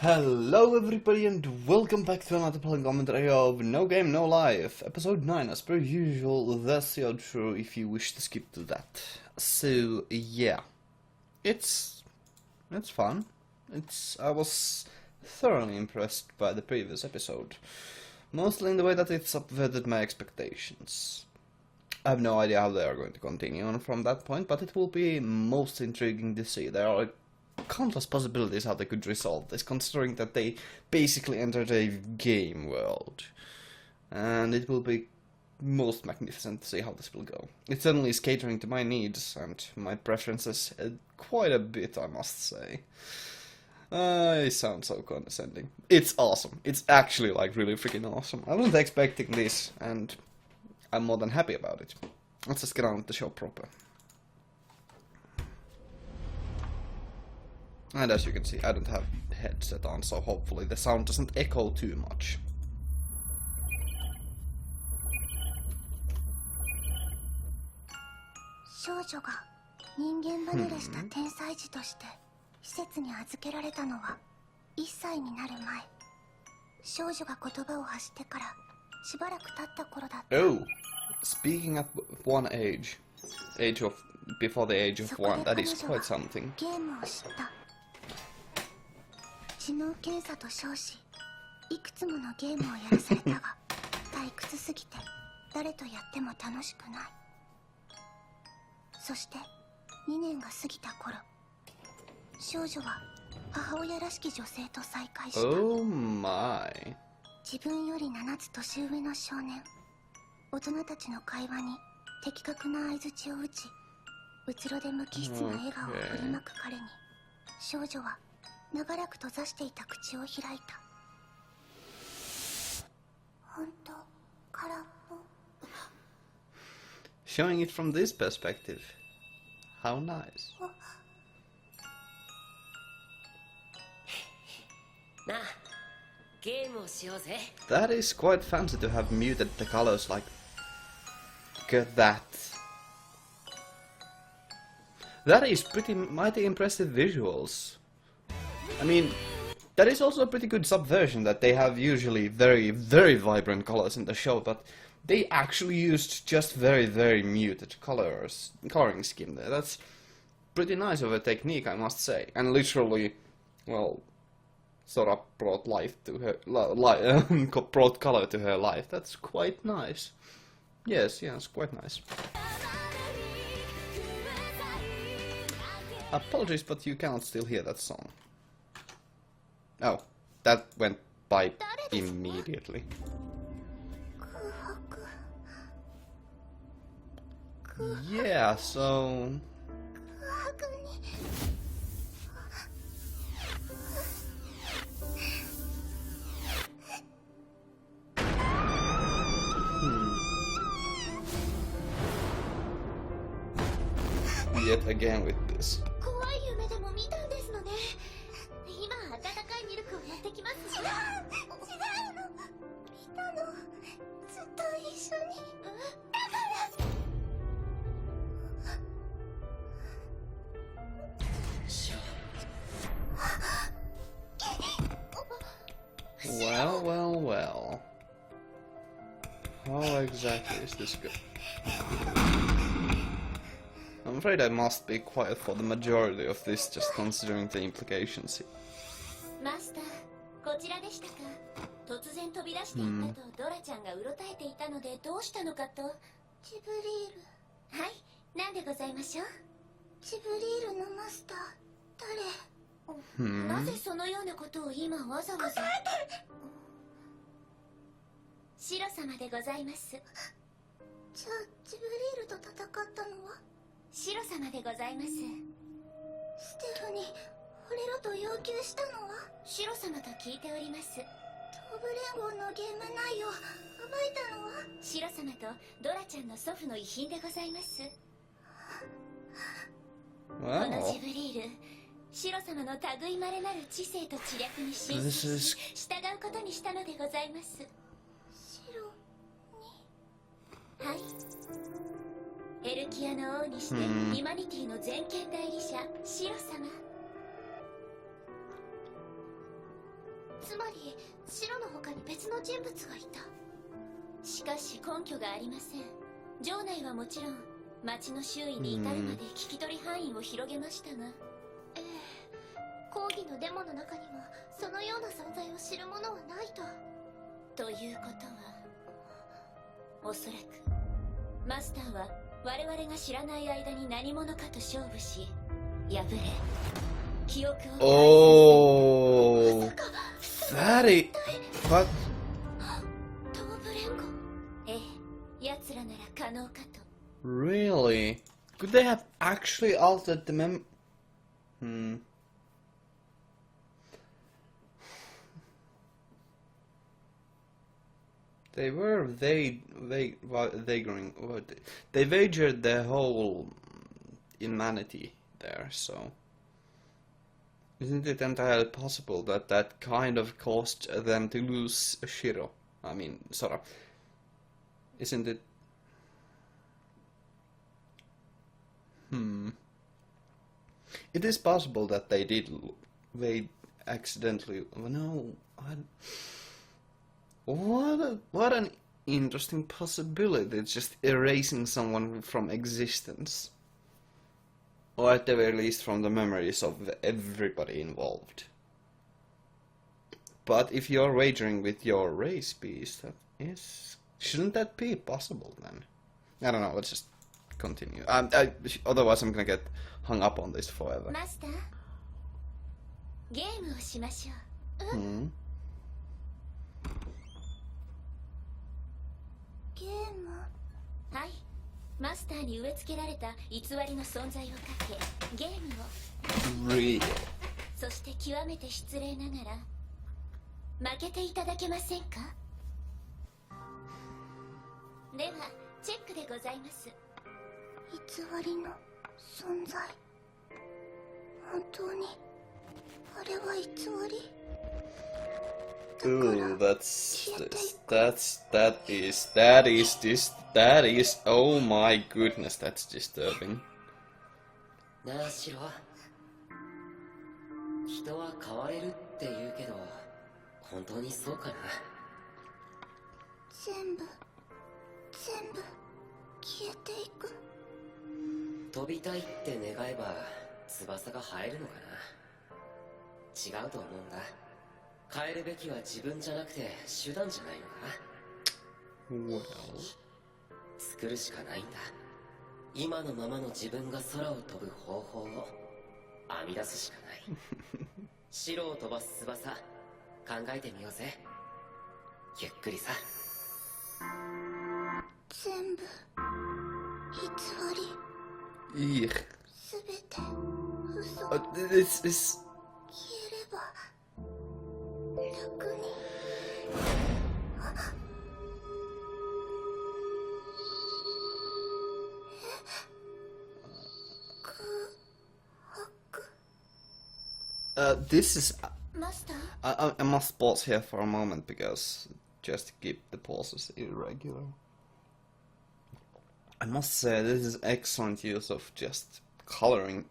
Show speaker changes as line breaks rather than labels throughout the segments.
Hello everybody and welcome back to another playing commentary of No Game No Life, episode 9 as per usual. That's the outro if you wish to skip to that. So yeah, it's fun. I was thoroughly impressed by the previous episode, mostly in the way that it subverted my expectations. I have no idea how they are going to continue on from that point, but it will be most intriguing to see. There are countless possibilities how they could resolve this, considering that they basically entered a game world. And it will be most magnificent to see how this will go. It certainly is catering to my needs and my preferences quite a bit, I must say. I sound so condescending. It's awesome. It's actually like really freaking awesome. I wasn't expecting this, and I'm more than happy about it. Let's just get on with the show proper. And as you can see, I don't have headset on, so hopefully the sound doesn't echo too much.
Shoujoが人間離れした天才児として施設に預けられたのは1歳になる前。少女が言葉を発してからしばらく経った頃だった。
Oh, speaking at one age of before the age of 1, that is quite something.
ゲームを知った。知能検査と称し、いくつものゲームをやらされたが、退屈すぎて誰とやっても楽しくない。そして2年が過ぎた頃、少女は母親らしき女性と再会した。
Oh my.
自分より7つ年上の少年。大人たちの会話に的確な相槌を打ち、うつろで無機質な笑顔を振りまく彼に、少女は長らく閉ざしていた口を開いた。本当、空っぽ。
Showing it from this perspective. How nice.
なあ、ゲームをしようぜ。
That is quite fancy to have muted the colors like that. That is pretty mighty impressive visuals. I mean, that is also a pretty good subversion that they have usually very, very vibrant colors in the show, but they actually used just very, very muted coloring scheme there. That's pretty nice of a technique, I must say, and literally, well, sort of brought life to her, brought color to her life. That's quite nice. Yes, quite nice. Apologies, but you cannot still hear that song. Oh, that went by immediately. Yeah, so... Yet again with this.
怖い夢でも見たんですのね。今温かいミルクを持ってきますし。違うの。見たの。ずっと一緒に。
Well, well, well. How exactly is this good? I'm afraid I must be quiet for the majority of this, just considering the implications here.
マスター、こちらでしたか。突然飛び出していったとドラちゃんがうろたえていたのでどうしたのかと。
ジブリール。
はい、なんでございましょう。
ジブリールのマスター、誰？
なぜそのようなことを今わざわざ。シロ様でございます。
じゃあジブリールと戦ったのは？
シロ様でございます。
ステフに惚れろと要求したのは？
シロ様と聞いております。
東部連合のゲーム内容暴いたのは？
シロ様とドラちゃんの祖父の遺品でございます。このジブリール、シロ様の類まれなる知性と知略に心配し、従うことにしたのでございます。
シロに？
はい。エルキアの王にしてヒュマニティの全権代理者シロ様。つまり白の他に別の人物がいた。しかし根拠がありません。城内はもちろん町の周囲に至るまで聞き取り範囲を広げましたが、ええ、講義のデモの中にもそのような存在を知る者はないと。ということは、おそらくマスターは我々が知らない間に何者かと勝負し敗れ記憶を。
Oh, that is what?
東部連合。ええ、奴らなら可能かと。
Really? Could they have actually altered the They were wagering. They wagered their whole humanity there, so isn't it entirely possible that that kind of caused them to lose Shiro? I mean, sort of. Isn't it? It is possible that they accidentally. No, what an interesting possibility. It's just erasing someone from existence. Or at the very least from the memories of everybody involved. But if you're wagering with your race piece, shouldn't that be possible then? I don't know, let's just continue. Otherwise I'm gonna get hung up on this forever.
Master, ゲームをしましょう。
ゲーム？
はい。マスターに植え付けられた偽りの存在をかけ、ゲームを。
Real.
そして極めて失礼ながら、負けていただけませんか？では、チェックでございます。
偽りの存在。本当に、あれは偽り？
Ooh, that is, oh my goodness, that's disturbing.
なあシロ、人は変われるって言うけど本当にそうかな。
全部消えていく。
飛びたいって願えば翼が生えるのかな。違うと思うんだ。変えるべきは自分じゃなくて手段じゃないのか。作るしかないんだ。今のままの自分が空を飛ぶ方法を編み出すしかない。白を飛ばす翼、考えてみようぜ。ゆっくりさ。
全部偽り。
Eek.
すべて嘘。
This is...
消えれば楽に。
This is...
マスター？
I must pause here for a moment because just to keep the pauses irregular. I must say this is excellent use of just color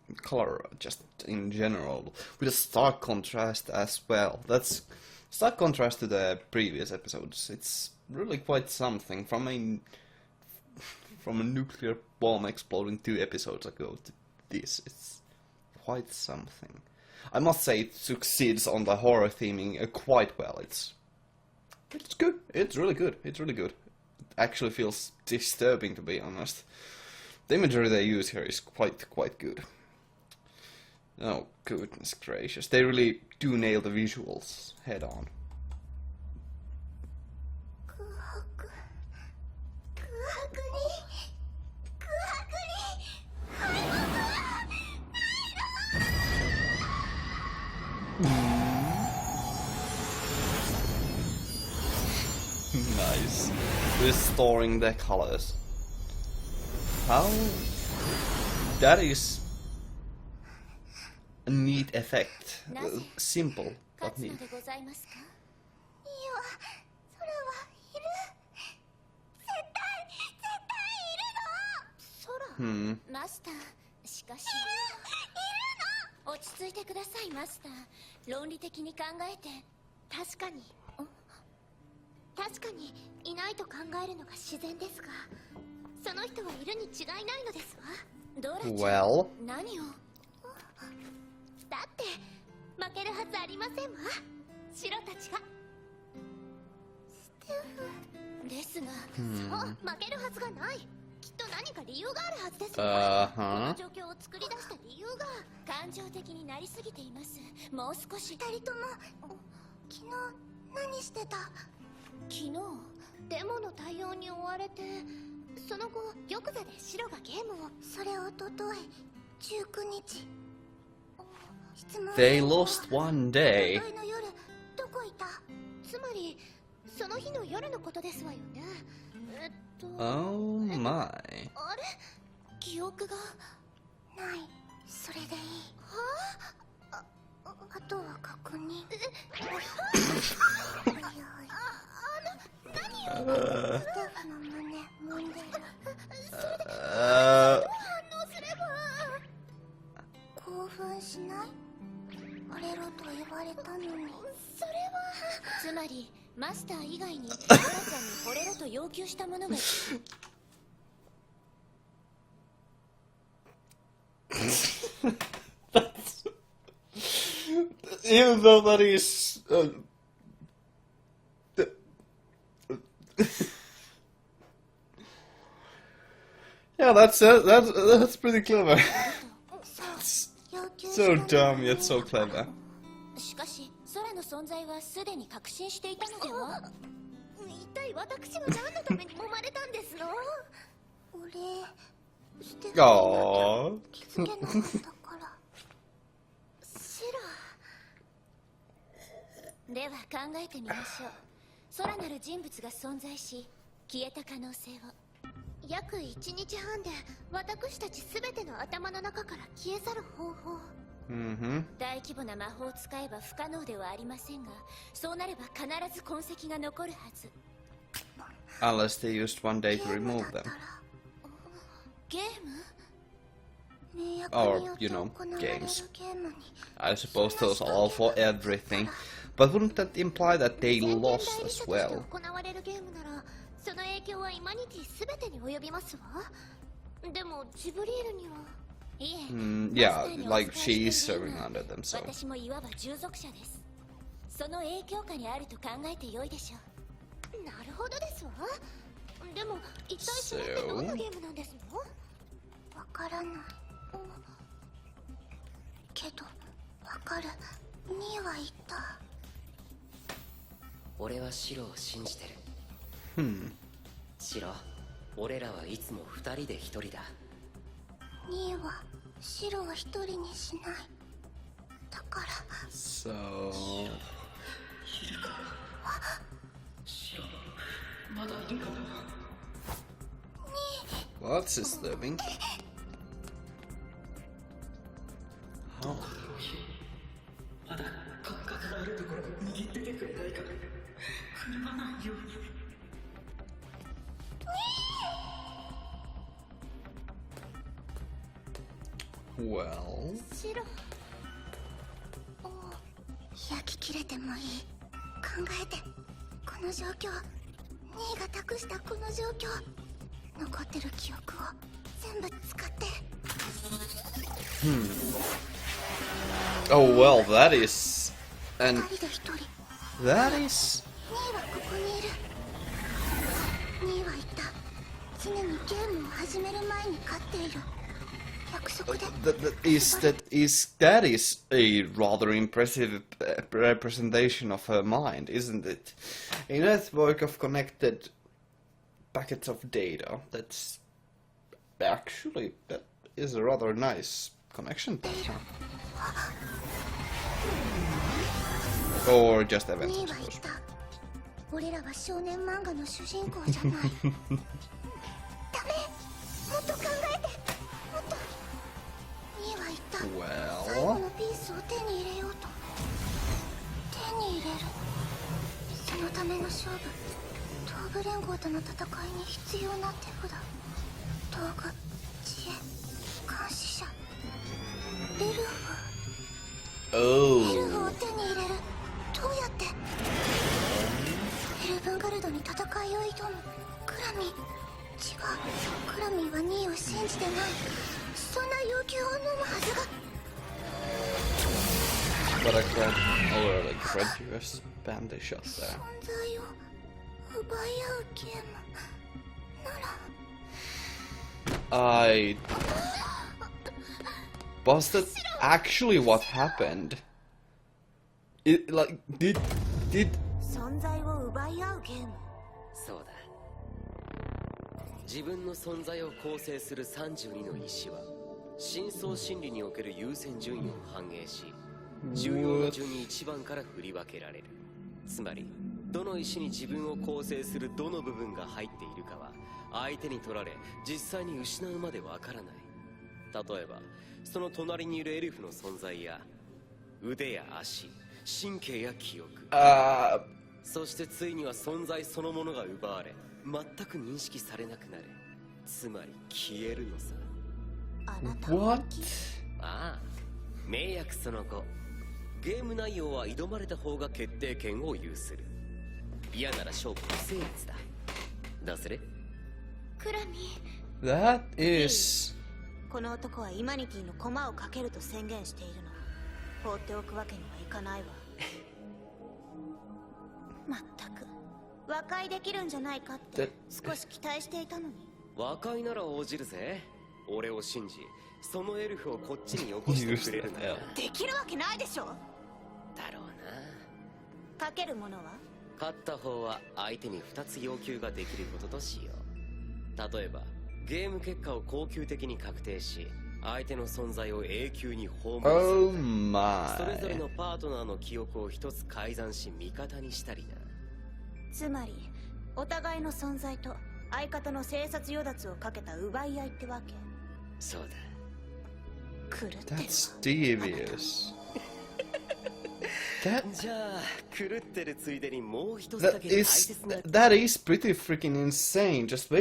just in general with a stark contrast as well. That's stark contrast to the previous episodes. It's really quite something from a nuclear bomb exploding 2 episodes ago to this. It's quite something. I must say it succeeds on the horror theming quite well. It's good. It's really good. It's really good. It actually feels disturbing, to be honest. The imagery they use here is quite good. Oh goodness gracious, they really do nail the visuals head on.
空白に
Nice. Restoring the colors. How? That is a neat effect. Simple,
勝
but
つの
neat.
でございますか？
いいわ、空はいる。絶対いるの。空。
マスター、しかしいるの。落ち着いてくださいマスター。論理的に考えて
確かにいないと考えるのが自然ですが、その人はいるに違いないのですわ。ドラちゃん、
Well,
何を。だって負けるはずありませんわ、シロたちが。ステフですが、そう負けるはずがない。きっと何か理由があるはずですわ。この状況を作り出した理由が。感情的になりすぎています。もう少し。二人とも昨日何してた？昨日デモの対応に追われて、その後玉座でシロがゲームを。それおととい19日。質問。
they lost one day.
おとといの夜どこいた？つまりその日の夜のことですわよね。
Oh my.
あれ？記憶がない。それでいい。はあ？あとは確認。何を？ステフの胸揉んでる。それでどう反応すれば？興奮しない？惚れろと言われたのに。それはつまりマスター以外にドラちゃんに惚れろと要求した者がいる。
Even though that is yeah, that's pretty clever. So dumb yet so clever.
しかし空の存在はすでに確信していたのでは？一体私は何のために揉まれたんですの？俺ステフに気づけなかったから。シロ。では考えてみましょう。空なる人物が存在し消えた可能性を。約1日半で私たち全ての頭の中から消え去る方法。大規模な魔法を使えば不可能ではありませんが、そうなれば必ず痕跡が残るはず。
Unless they used one day to remove them.
ゲーム？
Or, you know, games. I suppose those are all for everything. But wouldn't that imply that they lost as well?
その影響はイマニティすべてに及びますわ。でもジブリールには。
Yeah, like she is serving under them, so.
私もいわば従属者です。その影響下にあると考えてよいでしょう。なるほどですわ。でも一体それってどんなゲームなんですの？わからない。けどわかる。ニーは言った。
俺はシロを信じてる。シロ、俺らはいつも二人で一人だ。
ニーはシロは一人にしない。だから。
So.
シロ、まだいるかな。
What's his living? Huh?
まだ感覚があるところ握っててくれないか。車ないように。
Well.
シロ。焼き切れてもいい。考えて。この状況。ニーが託したこの状況。残ってる記憶を全部使って。
Oh well, that is. And
二人で一人。
that is.
ニーはここにいる。ニーは言った。常にゲームを始める前に勝っている。約束で。
That is a rather impressive representation of her mind, isn't it? A network of connected packets of data. That is a rather nice connection pattern. Or just events, I suppose.
俺らは少年漫画の主人公じゃない。ダメ。もっと考えて。もっと。ニーは言った。最後のピースを手に入れようと。手に入れる。そのための勝負。東部連合との戦いに必要な手札。道具、知恵、監視者。エルフ。エルフを手に入れる。どうやって？
But I grabbed already grabbed US bandit shot there.
存在を奪い合うゲームなら
Was that actually what happened? It like did
存在を奪い合うゲーム。
そうだ。自分の存在を構成する32の石は深層心理における優先順位を反映し、重要な順に1番から振り分けられる。つまりどの石に自分を構成するどの部分が入っているかは相手に取られ実際に失うまでわからない。例えばその隣にいるエルフの存在や腕や足、神経や記憶、そしてついには存在そのものが奪われ全く認識されなくなる。つまり消えるのさ。
あなたは
what?
ああ、名役その後、ゲーム内容は挑まれた方が決定権を有する。嫌なら勝負不成立だ。どうする？
クラミ。
That is
この男はイマニティの駒をかけると宣言しているの。放っておくわけにはいかないわ。まったく和解できるんじゃないかって少し期待していたのに。
和解なら応じるぜ。俺を信じ、そのエルフをこっちによこしてくれるなら。
できるわけないでしょ。
だろうな。
かけるものは？
勝った方は相手に2つ要求ができることとしよう。例えばゲーム結果を恒久的に確定し、相手の存在を永久に葬る。
Oh my
それぞれのパートナーの記憶を一つ改ざんし味方にしたりな。
つまりお互いの存在と相方の生殺与奪をかけた奪い合いってわけ。
そうだ。
狂ってるわ。
That's devious.
じゃあ狂ってるついでにもう一つだ
That
け大
is
切な。
that is pretty freaking insane. Just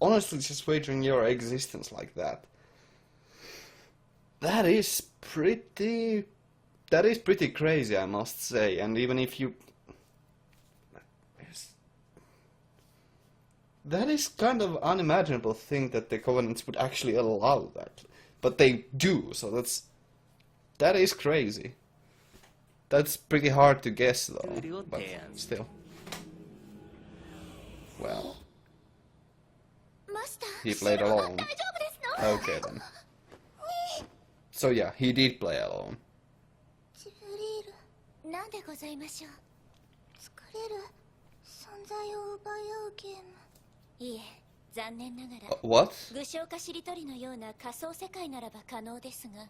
honestly, just wagering your existence like that. That is pretty crazy, I must say. And even if you, that is kind of unimaginable thing that the Covenants would actually allow that, but they do. So that is crazy. That's pretty hard to guess though, but still. Well,
マスター。
he played alone.
大丈夫ですの？
Okay then. So yeah, he did play alone.
ジブリール、
なんでございましょう。
疲れる。存在を奪い合うゲーム。
いえ、残念ながら
What?
具象化しりとりのような仮想世界ならば可能ですが。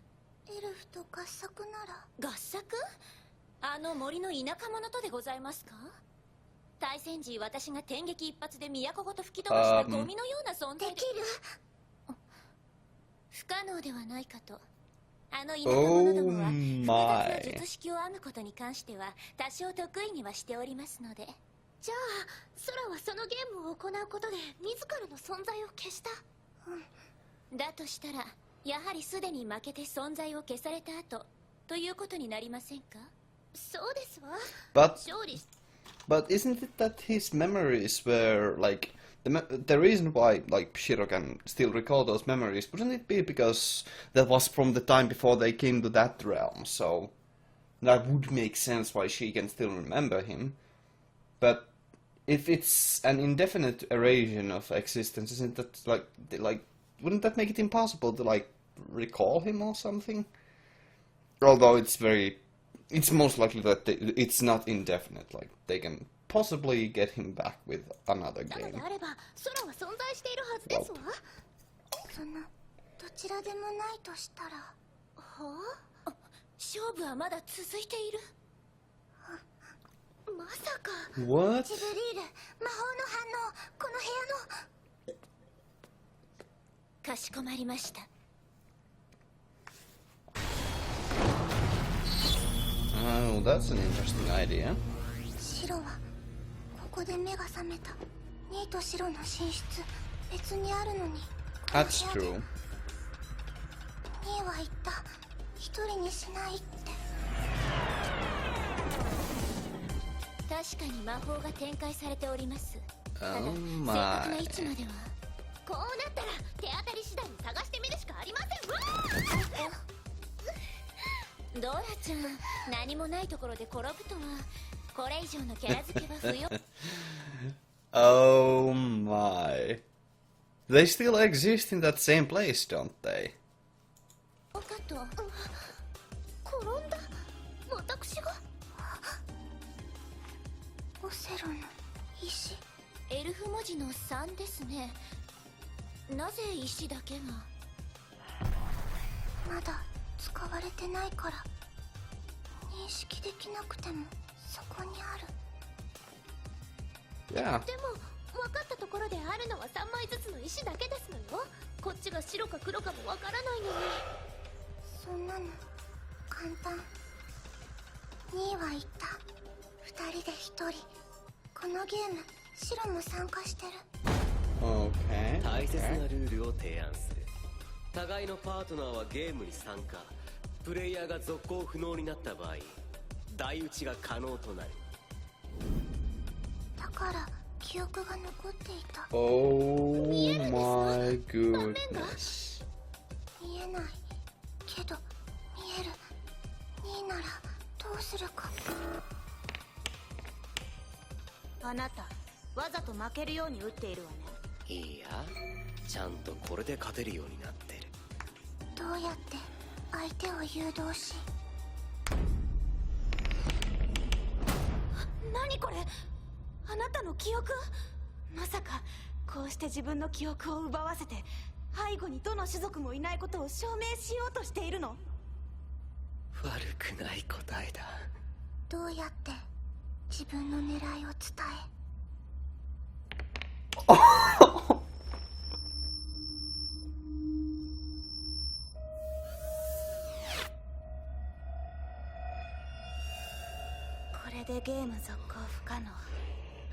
エルフと合作なら。
合作？あの森の田舎者とでございますか？対戦時私が天撃一発で都ごと吹き飛ばしたゴミのような存在で。
できる？
不可能ではないかと。あの田舎者どもは
Oh
複
my
雑な術式を編むことに関しては多少得意にはしておりますので。じゃあ空はそのゲームを行うことで自らの存在を消した。だとしたらやはりすでに負けて存在を消された後ということになりませんか？そうですわ。
But
勝利し
But isn't it that his memories were like the reason why like Shiro can still recall those memories? Wouldn't it be because that was from the time before they came to that realm? So that would make sense why she can still remember him. But if it's an indefinite erasure of existence, isn't that like wouldn't that make it impossible to like recall him or something? Although it's most likely that it's not indefinite. Like they can possibly get him back with another
なの
game.
であれば空は存在しているはずですわ。
そのどちらでもないとしたら。
はあ？勝負はまだ続いている。まさか。
What?
ジブリール、魔法の反応、この部屋の。
かしこまりました。
Oh, that's an interesting idea.
白はここで目が覚めた。ニーと白の寝室別にあるのに。
That's true.
ニーは言った。一人にしないって。
確かに魔法が展開されております。ただ
Oh
正確
my.
な位置までは。こうなったら手当たり次第に探してみるしかありませんわ。ドラちゃん、何もないところで転ぶとはこれ以上のキャラ付けは不要。
Oh my. They still exist in that same place, don't they?
かと転んだ。私がオセロの石。
エルフ文字の3ですね。なぜ石だけが。
まだ使われてないから認識できなくてもそこにある。
Yeah.
でも分かったところであるのは3枚ずつの石だけですのよ。こっちが白か黒かもわからないのに。
そんなの簡単。2位は言った。2人で1人。このゲーム白も参加してる。
Okay.
大切なルールを提案する。互いのパートナーはゲームに参加。プレイヤーが続行不能になった場合、台打ちが可能となる。
だから記憶が残っていた。
Oh my goodness.
見えないけど見える。2位ならどうするか。
あなたわざと負けるように打っているわね。
いや、ちゃんとこれで勝てるようになってる。
どうやって相手を誘導し。
何これ、あなたの記憶。まさかこうして自分の記憶を奪わせて背後にどの種族もいないことを証明しようとしているの。
悪くない答えだ。
どうやって自分の狙いを伝え。
これでゲーム続行不可能。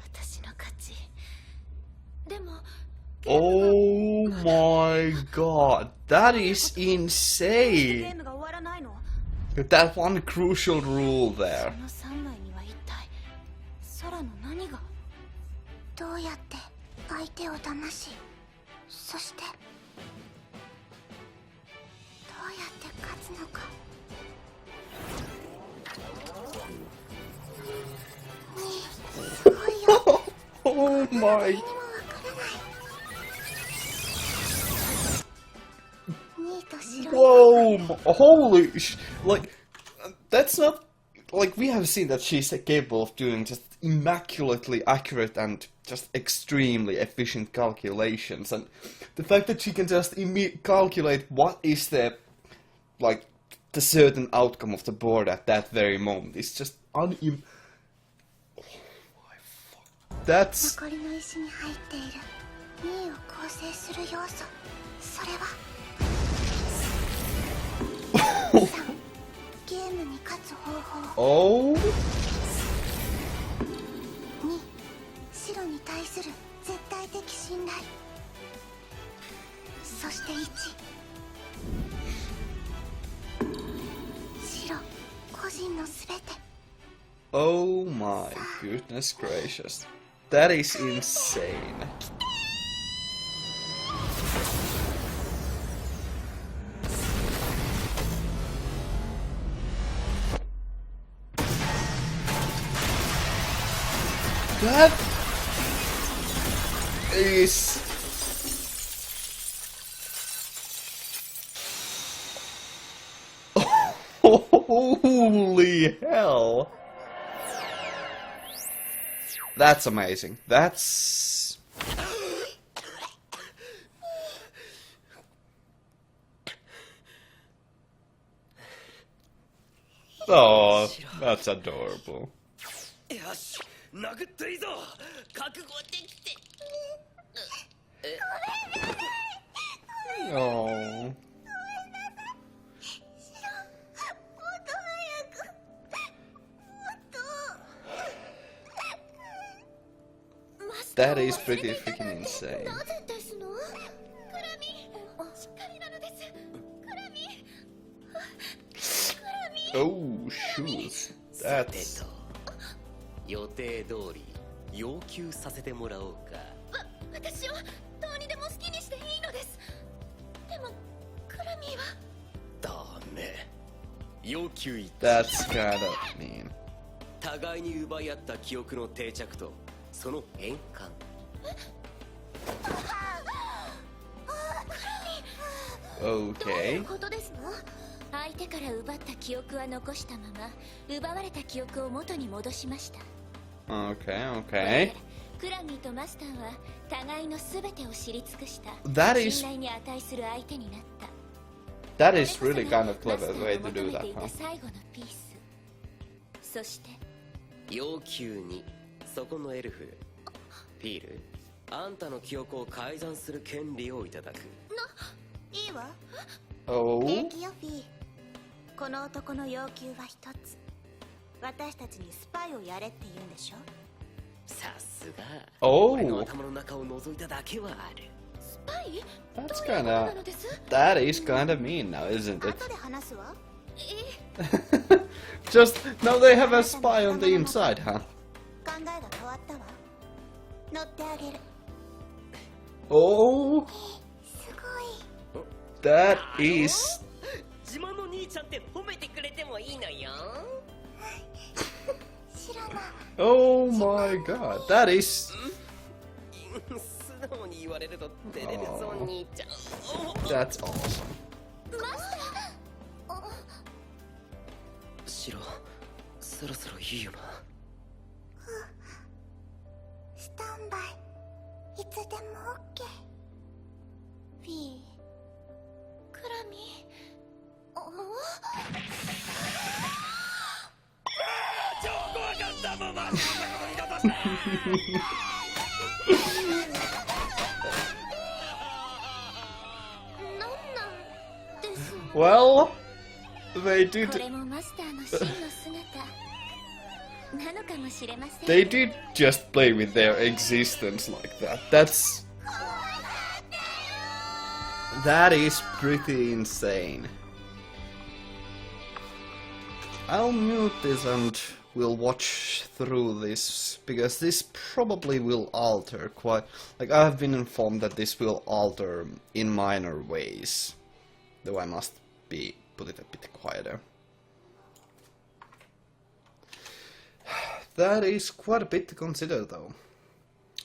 私の勝ち。でも
Oh my god, that is
ゲ
insane.
ームが終わらないの。
That one crucial rule
そ
there.
の3枚には一体空の何が。
どうやって相手を騙し、そしてどうやって勝つのか。すごいよ。
Oh
何
my.
もわからない。2位と白。
Whoa, holy like, that's not, like, we have seen that she's capable of doing just immaculately accurate and just extremely efficient calculations, and the fact that she can just calculate what is the, like, the certain outcome of the board at that very moment is just oh my fuck. That's
残りの石に入っている2位を構成する要素。それは3、ゲームに勝つ方法。
oh
2、白に対する絶対的信頼。そして1、白個人のすべて。
oh my goodness gracious, that is insane. That is holy hell. That's amazing. That's oh, that's adorable.
よし、殴っていいぞ。覚悟できて。
Oh.
マ
That is pretty freaking insane.
なぜですの？クラミ、しっかりなのです。クラミ。
Oh, shoot.
さて
That's
と、予定通り要求させてもらおうか。
私はどうにでも好きにしていいのです。でもクラミーは。
ダメ。要求一致。
That's kind of mean.
互いに奪い合った記憶の定着とその変換。
どうい
Okay.
うことですの？相手から奪った記憶は残したまま奪われた記憶を元に戻しました。
Okay, okay.
クラミーとマスターは互いの全てを知り尽くした
That is
信頼に値する相手になった。
that is really kind of clever way to do that, huh?
最後のピース。そして
要求2、そこのエルフピール、あんたの記憶を改ざんする権利をいただく。
いいわ。
Oh.
平気よフィー。この男の要求は一つ。私たちにスパイをやれって言うんでしょ。
さすが。
Oh.
俺の頭の中を覗いただけはある。
スパイ？
That's
どういうことな
kinda
のです？
that is kinda mean now, isn't it?
後で話すわ。
Just now they have a spy on the inside, huh?
考えが変わったわ。乗ってあげる。
Oh,
すごい。
that is
自慢の兄ちゃんって褒めてくれてもいいのよ。
知らない。
oh my god, that is
素直に言われると照れるぞ兄ちゃん。
that's awesome.
シロ、そろそろいいよな。
スタンバイ。いつでもオッケー。フィー。
クラミー。
超怖かったもん、マジそんなこと二度としない。
なんなんですの？
Well, they
こ
did
れもマスターの真の姿なのかもしれません。
they did just play with their existence like that. That is pretty insane. I'll mute this and we'll watch through this, because this probably will alter quite... Like, I have been informed that this will alter in minor ways. Though I must put it a bit quieter. That is quite a bit to consider, though.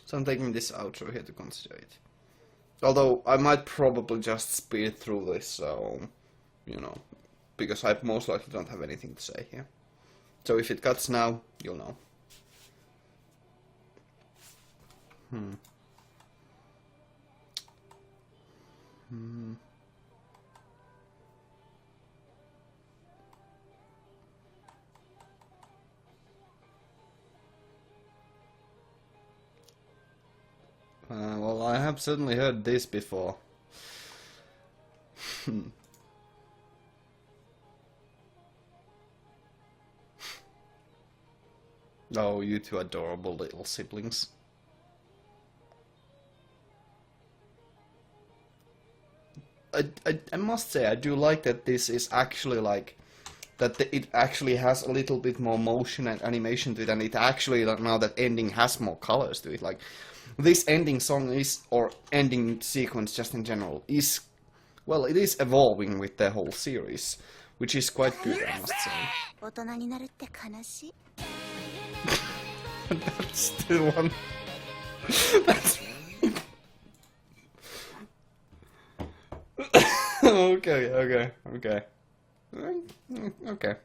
So I'm taking this outro here to consider it. Although, I might probably just speed through this, so... You know. Because I most likely don't have anything to say here. So if it cuts now, you'll know. Well, I have certainly heard this before. Oh, you two adorable little siblings. I must say, I do like that this is actually like... That it actually has a little bit more motion and animation to it, and it actually, like, now that ending has more colors to it. Like, this ending song is, or ending sequence just in general, is... Well, it is evolving with the whole series, which is quite good, I must say.
大人になるって悲しい。
That's the one. That's... okay. Okay.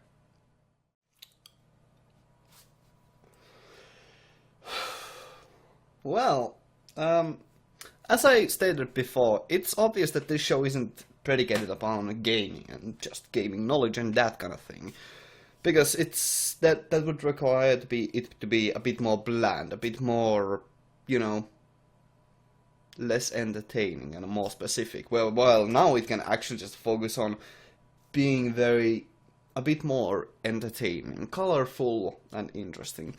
Well, as I stated before, it's obvious that this show isn't predicated upon gaming and just gaming knowledge and that kind of thing. Because it's that would require it to be a bit more bland, a bit more, you know, less entertaining and more specific. Well, now it can actually just focus on being a bit more entertaining, colorful, and interesting.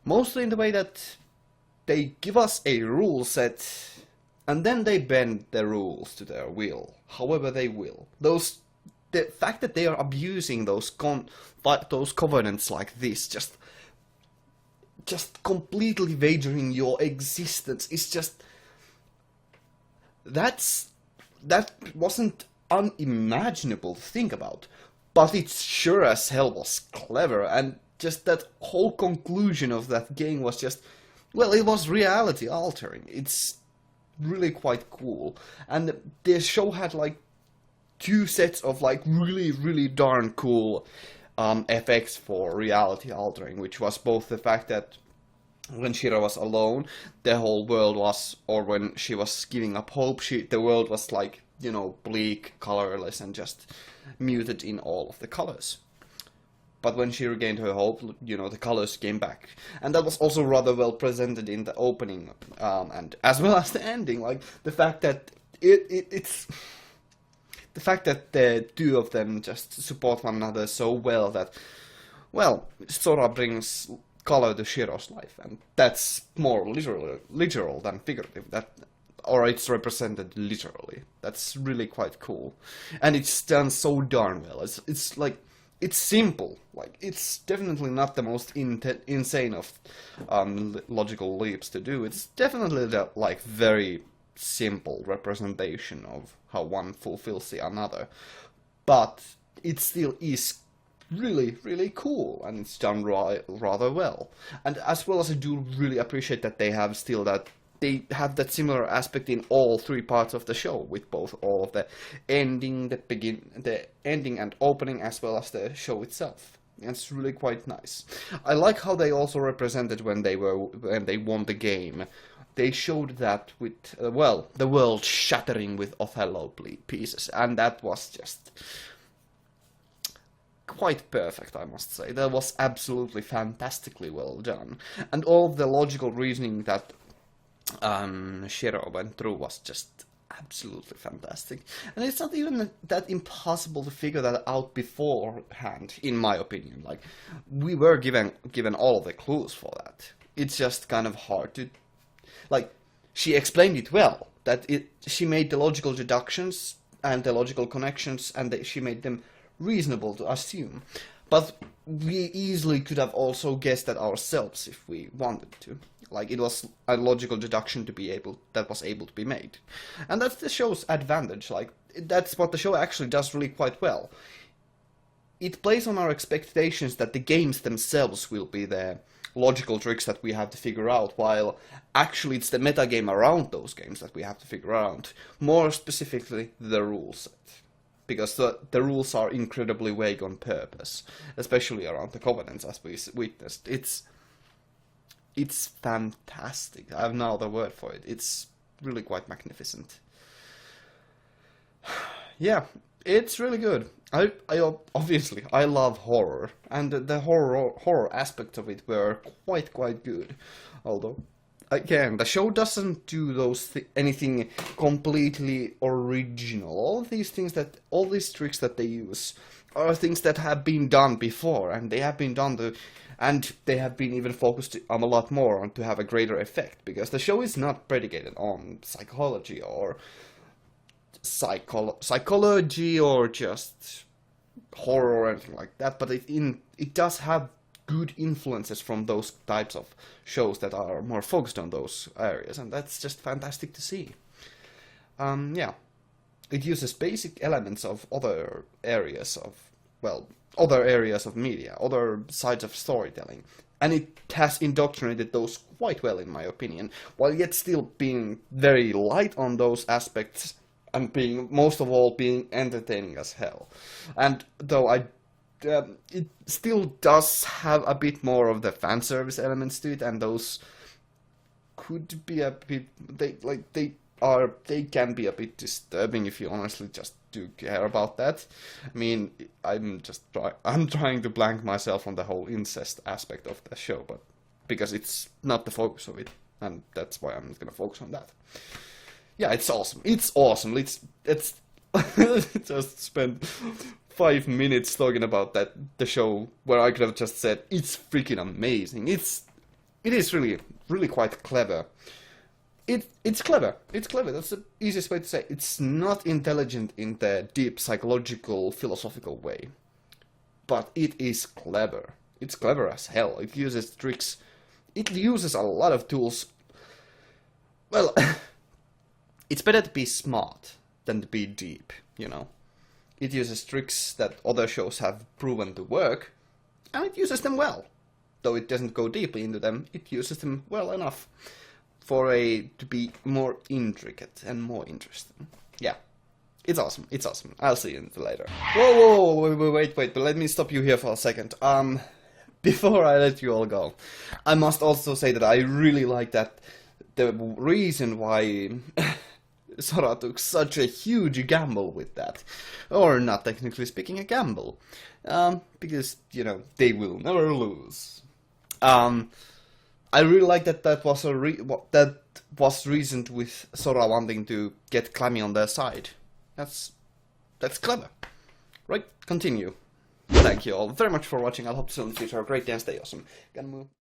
Mostly in the way that they give us a rule set, and then they bend the rules to their will, however they will. The fact that they are abusing those covenants like this, just completely wagering your existence, is just... That wasn't unimaginable to think about. but it sure as hell was clever, and just that whole conclusion of that game was just, well, it was reality altering. It's really quite cool, and the show had like 2 sets of like really darn cool effects for reality altering, which was both the fact that when Shiro was alone, the whole world was, or when she was giving up hope, the world was like, you know, bleak, colorless, and just muted in all of the colors. But when she regained her hope, you know, the colors came back. And that was also rather well presented in the opening, and as well as the ending. Like, the fact that it's... The fact that the 2 of them just support one another so well that, well, Sora brings color to Shiro's life. And that's more literal than figurative. Or it's represented literally. That's really quite cool. And it's done so darn well. It's like... It's simple. Like, it's definitely not the most insane of logical leaps to do. It's definitely the, like, very simple representation of how one fulfills the another. But it still is really cool, and it's done rather well. And as well as I do really appreciate that they have still that they have that similar aspect in all 3 parts of the show, with both all of the ending, the ending and opening, as well as the show itself. It's really quite nice. I like how they also represented when they won the game. They showed that with well, the world shattering with Othello pieces, and that was just quite perfect, I must say. That was absolutely fantastically well done, and all of the logical reasoning that Shiro went through was just absolutely fantastic. And it's not even that impossible to figure that out beforehand, in my opinion. Like, we were given all of the clues for that. It's just kind of hard to... Like, she explained it well, that she made the logical deductions and the logical connections, and she made them reasonable to assume. But we easily could have also guessed that ourselves if we wanted to. Like, it was a logical deduction that was able to be made. And that's the show's advantage. Like, that's what the show actually does really quite well. It plays on our expectations that the games themselves will be the logical tricks that we have to figure out, while actually it's the metagame around those games that we have to figure out. More specifically, the rule set. Because the rules are incredibly vague on purpose, especially around the Covenants, as we witnessed. It's fantastic. I have no other word for it. It's really quite magnificent. Yeah, it's really good. I obviously I love horror, and the horror aspects of it were quite good. Although, again, the show doesn't do anything completely original. All these tricks that they use are things that have been done before, and they have been done and they have been even focused a lot more on to have a greater effect, because the show is not predicated on psychology or psychology or just horror or anything like that, but it does have good influences from those types of shows that are more focused on those areas, and that's just fantastic to see. Yeah, it uses basic elements of other areas of media, other sides of storytelling, and it has indoctrinated those quite well, in my opinion, while yet still being very light on those aspects and most of all being entertaining as hell. And though it still does have a bit more of the fan service elements to it, and those could be a bit they can be a bit disturbing if you honestly just do care about that. I mean, I'm trying to blank myself on the whole incest aspect of the show, but because it's not the focus of it, and that's why I'm not gonna focus on that. Yeah, it's awesome. It's awesome. It's just spent 5 minutes talking about the show where I could have just said it's freaking amazing. It is really quite clever. It's clever. It's clever. That's the easiest way to say it. It's not intelligent in the deep psychological, philosophical way, but it is clever. It's clever as hell. It uses tricks. It uses a lot of tools. Well, it's better to be smart than to be deep, you know. It uses tricks that other shows have proven to work, and it uses them well. Though it doesn't go deeply into them, it uses them well enough for to be more intricate and more interesting. Yeah, it's awesome. It's awesome. I'll see you later. Whoa, wait, but let me stop you here for a second. Before I let you all go, I must also say that I really like that the reason why Sora took such a huge gamble with that, or not technically speaking a gamble, because, you know, they will never lose. I really like that that was reasoned with Sora wanting to get Clammy on their side. That's clever. Right, continue. Thank you all very much for watching. I'll hope to see you in the future. Have a great day and stay awesome. Gonna move.